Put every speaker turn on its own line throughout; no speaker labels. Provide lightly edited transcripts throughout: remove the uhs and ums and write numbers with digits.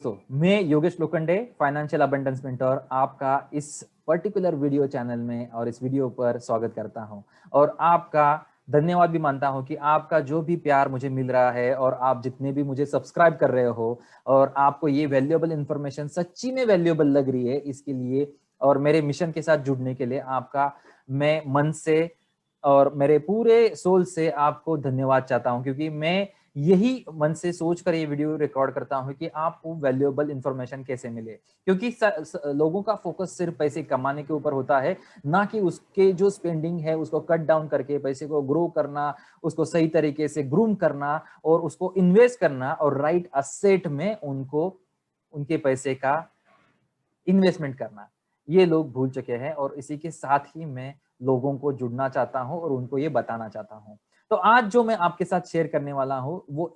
दोस्तों, मैं Yogesh Lokhande, financial abundance mentor, आपका इस पर्टिकुलर वीडियो चैनल में और इस वीडियो पर स्वागत करता हूं और आपका धन्यवाद भी मानता हूं कि आपका जो भी प्यार मुझे मिल रहा है और आप जितने भी मुझे सब्सक्राइब कर रहे हो और आपको ये वैल्यूएबल इंफॉर्मेशन सच्ची में वैल्यूएबल लग रही है, इसके लिए और मेरे मिशन के साथ जुड़ने के लिए आपका मैं मन से और मेरे पूरे सोल से आपको धन्यवाद चाहता हूं, क्योंकि मैं यही मन से सोचकर ये वीडियो रिकॉर्ड करता हूं कि आपको वैल्यूएबल इंफॉर्मेशन कैसे मिले। क्योंकि लोगों का फोकस सिर्फ पैसे कमाने के ऊपर होता है, ना कि उसके जो स्पेंडिंग है उसको कट डाउन करके पैसे को ग्रो करना, उसको सही तरीके से ग्रूम करना और उसको इन्वेस्ट करना और राइट असेट में उनको उनके पैसे का इन्वेस्टमेंट करना। ये लोग भूल चुके हैं और इसी के साथ ही मैं लोगों को जुड़ना चाहता हूं और उनको ये बताना चाहता हूं। तो आज जो मैं आपके साथ शेयर करने वाला हूं वो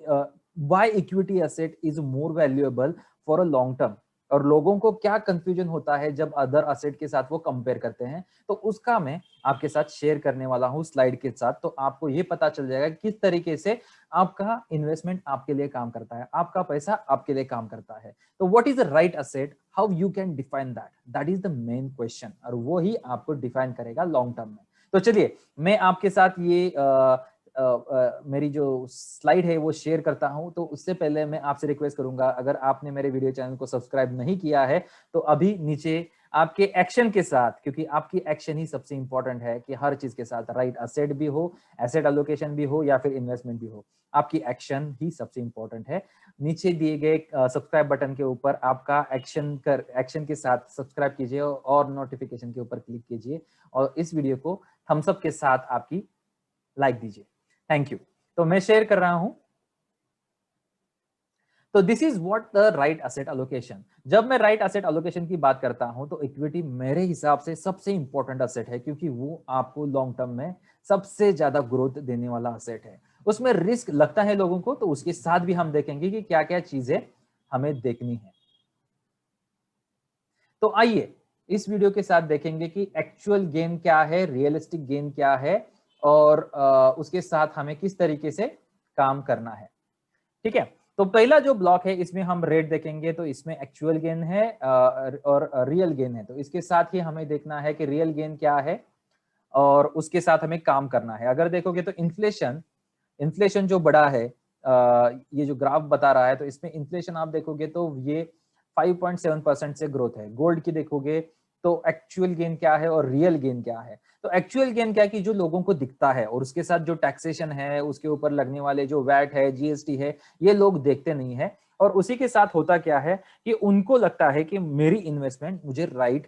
why equity asset is more valuable for a long term, और लोगों को क्या कंफ्यूजन होता है जब अदर एसेट के साथ वो कंपेयर करते हैं, तो उसका मैं आपके साथ शेयर करने वाला हूं स्लाइड के साथ। तो आपको ये पता चल जाएगा किस तरीके से आपका इन्वेस्टमेंट आपके लिए काम करता है, आपका पैसा आपके लिए काम करता है। तो what is the right asset, how you can define that is the main question, और वो ही आपको डिफाइन करेगा लॉन्ग टर्म में। तो चलिए मैं आपके साथ ये मेरी जो स्लाइड है वो शेयर करता हूं। तो उससे पहले मैं आपसे रिक्वेस्ट करूंगा, अगर आपने मेरे वीडियो चैनल को सब्सक्राइब नहीं किया है तो अभी नीचे आपके एक्शन के साथ, क्योंकि आपकी एक्शन ही सबसे इंपॉर्टेंट है कि हर चीज के साथ राइट एसेट भी हो, एसेट एलोकेशन भी हो या फिर इन्वेस्टमेंट भी हो, आपकी एक्शन ही सबसे इंपॉर्टेंट है। नीचे दिए गए सब्सक्राइब बटन के ऊपर आपका एक्शन के साथ सब्सक्राइब कीजिए और नोटिफिकेशन के ऊपर क्लिक कीजिए और इस वीडियो को थम्स अप के साथ आपकी लाइक दीजिए। Thank you. तो मैं शेयर कर रहा हूं। तो this is what the right asset allocation. जब मैं राइट एसेट एलोकेशन की बात करता हूं तो इक्विटी मेरे हिसाब से सबसे इंपॉर्टेंट एसेट है, क्योंकि वो आपको लॉन्ग टर्म में सबसे ज्यादा ग्रोथ देने वाला एसेट है। उसमें रिस्क लगता है लोगों को, तो उसके साथ भी हम देखेंगे कि क्या क्या चीजें हमें देखनी है। तो आइए इस वीडियो के साथ देखेंगे कि एक्चुअल गेन क्या है, रियलिस्टिक गेन क्या है और उसके साथ हमें किस तरीके से काम करना है। ठीक है, तो पहला जो ब्लॉक है इसमें हम रेट देखेंगे, तो इसमें एक्चुअल गेन है और रियल गेन है। तो इसके साथ ही हमें देखना है कि रियल गेन क्या है और उसके साथ हमें काम करना है। अगर देखोगे तो इन्फ्लेशन इन्फ्लेशन जो बड़ा है, ये जो ग्राफ बता रहा है, तो इसमें इन्फ्लेशन आप देखोगे तो ये 5.7% से ग्रोथ है। गोल्ड की देखोगे तो एक्चुअल गेन क्या है और रियल गेन क्या है। तो एक्चुअल गेन क्या है कि जो लोगों को दिखता है, और उसके साथ जो टैक्सेशन है, उसके ऊपर लगने वाले जो वैट है, जीएसटी है, ये लोग देखते नहीं है। और उसी के साथ होता क्या है कि उनको लगता है कि मेरी इन्वेस्टमेंट मुझे राइट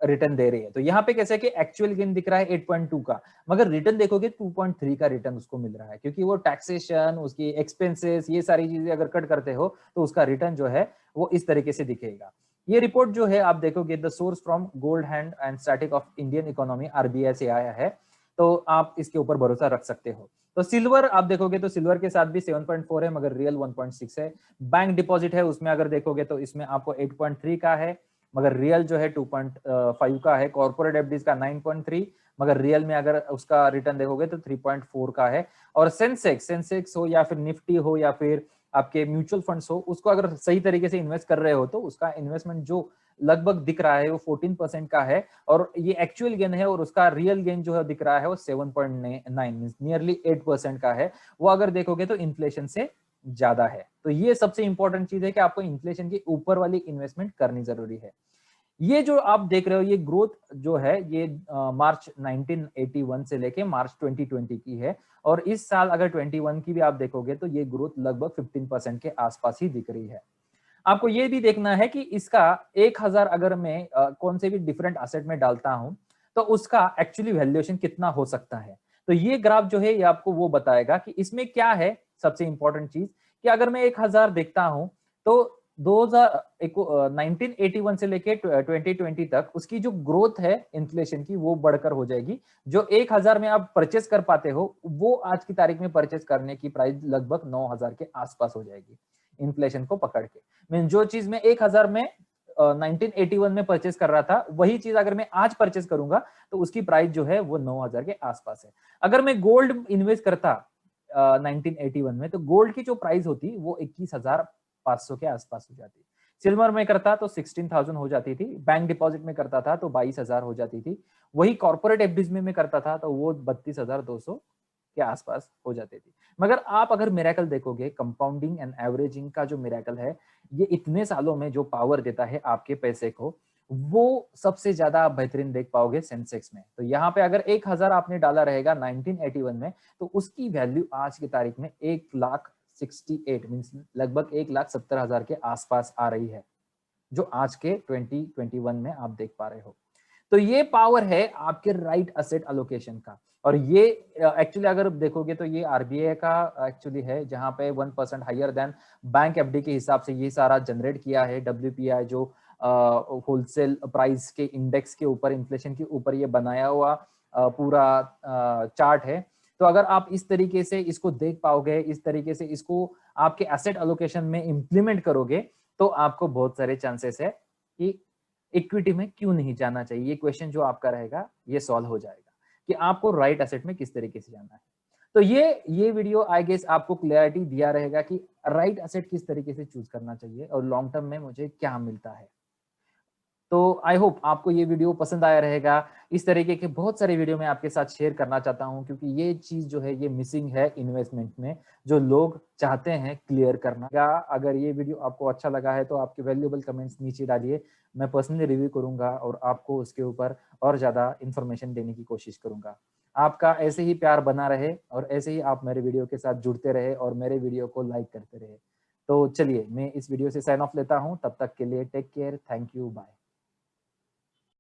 रिटर्न दे रही है। तो यहाँ पे कैसे कि एक्चुअल गेन दिख रहा है 8.2 का, मगर रिटर्न देखोगे 2.3 का रिटर्न उसको मिल रहा है, क्योंकि वो टैक्सेशन, उसकी एक्सपेंसेस, ये सारी चीजें अगर कट करते हो तो उसका रिटर्न जो है वो इस तरीके से दिखेगा। ये रिपोर्ट जो है आप देखोगे, the source from gold hand and static of Indian economy, RBI से आया है, तो आप इसके ऊपर भरोसा रख सकते हो। तो सिल्वर आप देखोगे तो सिल्वर के साथ भी 7.4 है, मगर रियल 1.6 है। बैंक डिपॉजिट है, उसमें अगर देखोगे तो इसमें आपको 8.3 का है, मगर रियल जो है 2.5 का है। कॉर्पोरेट एफडीज का 9.3, मगर रियल में अगर उसका रिटर्न देखोगे तो 3.4 का है। और सेंसेक्स हो या फिर निफ्टी हो या फिर आपके म्यूचुअल फंड्स हो, उसको अगर सही तरीके से इन्वेस्ट कर रहे हो तो उसका इन्वेस्टमेंट जो लगभग दिख रहा है वो 14% का है, और ये एक्चुअल गेन है, और उसका रियल गेन जो है दिख रहा है वो 7.9 नियरली 8% का है। वो अगर देखोगे तो इन्फ्लेशन से ज्यादा है। तो ये सबसे इंपॉर्टेंट चीज है कि आपको इन्फ्लेशन के ऊपर वाली इन्वेस्टमेंट करनी जरूरी है। ये जो आप देख रहे हो ये ग्रोथ जो है ये मार्च 1981 से लेके मार्च 2020 की है, और इस साल अगर 21 की भी आप देखोगे तो ये ग्रोथ लगभग 15% के आसपास ही दिख रही है। आपको ये भी देखना है कि इसका 1000 अगर मैं कौन से भी डिफरेंट एसेट में डालता हूं तो उसका एक्चुअली वैल्यूएशन कितना हो सकता है। तो ये ग्राफ जो है ये आपको वो बताएगा कि इसमें क्या है सबसे इंपॉर्टेंट चीज, कि अगर मैं 1000 देखता हूं तो 1981 से लेके 2020 तक उसकी जो ग्रोथ है इन्फ्लेशन की वो बढ़कर हो जाएगी। जो 1000 में आप परचेस कर पाते हो वो आज की तारीख में परचेस करने की प्राइस लगभग 9000 के आसपास हो जाएगी, इन्फ्लेशन को पकड़ के। मीन जो चीज मैं 1000 में 1981 में परचेस कर रहा था, वही चीज अगर मैं आज परचेस करूंगा तो उसकी प्राइस जो है वो 9000 के आसपास है। अगर मैं गोल्ड इन्वेस्ट करता 1981 में, तो गोल्ड की जो प्राइस होती वो 21,000 500 के आसपास हो जाती। सिल्वर में करता तो 16,000 हो जाती थी, बैंक डिपॉजिट में करता था तो 22,000 हो जाती थी, वही कॉर्पोरेट एफडीज में करता था तो वो 32,200 के आसपास हो जाती थी। मगर आप अगर मिरेकल देखोगे, कंपाउंडिंग एंड एवरेजिंग का जो मिरेकल है, ये इतने सालों में जो पावर देता है आपके पैसे को, वो सबसे ज्यादा आप बेहतरीन देख पाओगे सेंसेक्स में। तो यहाँ पे अगर 1,000 आपने डाला रहेगा 1981 में, तो उसकी वैल्यू आज की तारीख में 1,68 मीन्स लगभग 1,70,000 के आसपास आ रही है, जो आज के 2021 में आप देख पा रहे हो। तो ये पावर है आपके राइट असेट एलोकेशन का। और ये एक्चुअली अगर देखोगे तो ये आरबीआई का एक्चुअली है, जहां पे 1% हायर देन बैंक एफडी के हिसाब से ये सारा जनरेट किया है। डब्ल्यूपीआई जो होलसेल प्राइस के इंडेक्स के ऊपर, इन्फ्लेशन के ऊपर ये बनाया हुआ पूरा चार्ट है। तो अगर आप इस तरीके से इसको देख पाओगे, इस तरीके से इसको आपके एसेट एलोकेशन में इंप्लीमेंट करोगे, तो आपको बहुत सारे चांसेस है कि इक्विटी में क्यों नहीं जाना चाहिए, ये क्वेश्चन जो आपका रहेगा ये सॉल्व हो जाएगा कि आपको राइट एसेट में किस तरीके से जाना है। तो ये वीडियो आई गेस आपको क्लैरिटी दिया रहेगा कि राइट एसेट किस तरीके से चूज करना चाहिए और लॉन्ग टर्म में मुझे क्या मिलता है। तो आई होप आपको ये वीडियो पसंद आया रहेगा। इस तरीके के बहुत सारे वीडियो मैं आपके साथ शेयर करना चाहता हूं, क्योंकि ये चीज जो है ये मिसिंग है इन्वेस्टमेंट में, जो लोग चाहते हैं क्लियर करना। अगर ये वीडियो आपको अच्छा लगा है तो आपके वैल्यूएबल कमेंट्स नीचे डालिए, मैं पर्सनली रिव्यू करूंगा और आपको उसके ऊपर और ज्यादा इंफॉर्मेशन देने की कोशिश करूंगा। आपका ऐसे ही प्यार बना रहे और ऐसे ही आप मेरे वीडियो के साथ जुड़ते रहे और मेरे वीडियो को लाइक करते रहे। तो चलिए मैं इस वीडियो से साइन ऑफ लेता हूं, तब तक के लिए take care, thank you, bye.